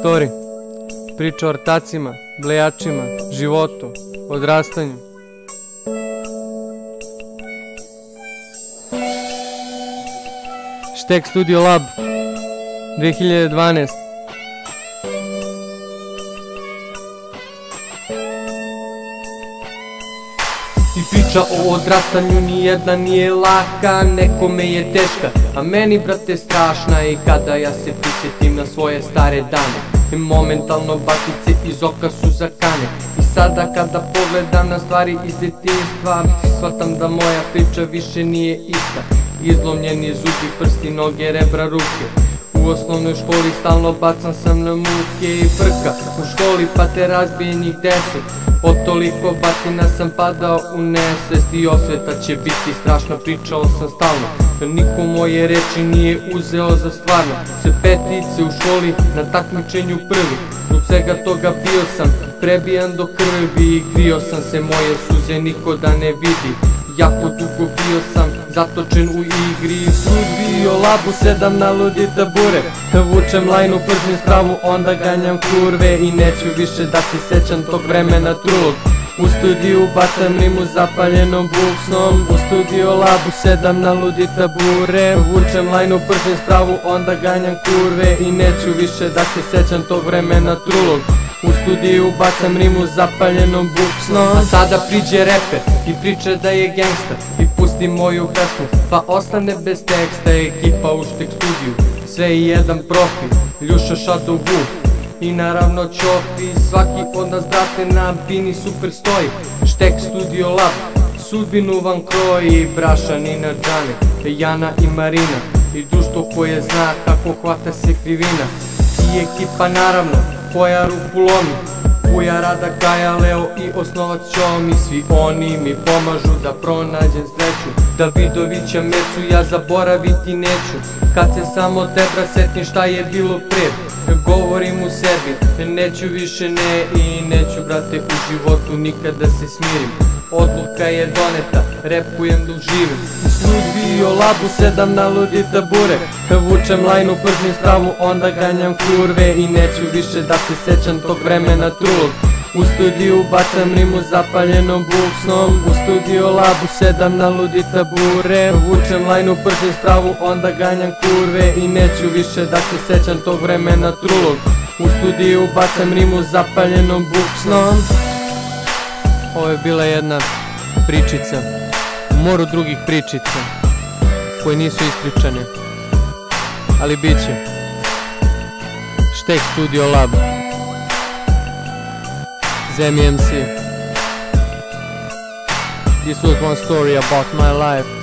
Story. Priča o ortacima, blejačima, životu, odrastanju. Štek Studio Lab 2012. I priča o odrastanju nijedna nije laka, nekome je teška, a meni brate strašna. I kada ja se prisjetim na svoje stare dane, i momentalno bakice iz oka su zakane. I sada kada pogledam na stvari iz detinjstva, shvatam da moja priča više nije ista. Izlomljeni zubi, prsti, noge, rebra, ruke. U osnovnoj školi stalno bacan sam na muke i frka. U školi pate razbijenih 10. Od toliko batina sam padao u nesvest. I osveta će biti strašna, pričao sam stalno, jer niko moje reči nije uzeo za stvarno. Sve petice u školi, na takmičenju prvi. Zbog svega toga bio sam prebijan do krvi. I krio sam se, moje suze niko da ne vidi. Jako dugo bio sam zatočen u igri. Studio Labu 7 na ludi tabure. Vučem lajnu, pržim spravu, onda ganjam kurve. I neću više da se sećam tog vremena trulog. U studiju bacam rimu zapaljenom buksnom. U Studio Labu 7 na ludi tabure. Vučem lajnu, pržim spravu, onda ganjam kurve. I neću više da se sećam tog vremena trulog. U studiju bacam rimu zapaljenom buksnom. A sada priđe reper i priča da je gangsta i pusti moju pesmu, pa ostane bez teksta. Ekipa u Štek Studiju, sve i jedan profi, Ljuša, Shadow, Wu i naravno Ćofi. Svaki od nas brate na bini super stoji. Štek Studio Lab sudbinu vam kroji. Braša, Nina, Džane, Jana i Marina i društvo koje zna kako hvata se krivina. I ekipa naravno koja ruku lomi, Puja, Rada, Kaja, Leo i osnovac Ćomi. Svi oni mi pomažu da pronađem sreću. Davidovića Mecu ja zaboraviti neću. Kad se samo tebra setim šta je bilo pre, govorim u sebi, neću više ne. I neću brate u životu nikad da se smirim. Odluka je doneta, repujem dok živim. U Studio Labu 7 na ludi tabure. Vučem lajnu, pržim spravu, onda ganjam kurve. I neću više da se sećam tog vremena trulog. U studiju bacam rimu zapaljenom buksnom. U Studio Labu 7 na ludi tabure. Vučem lajnu, pržim spravu, onda ganjam kurve. I neću više da se sećam tog vremena trulog. U studiju bacam rimu zapaljenom buksnom. Ovo je bila jedna pričica u moru drugih pričica koje nisu ispričane, ali bit će. Štek Studio Lab, Zemi MC. This was one story about my life.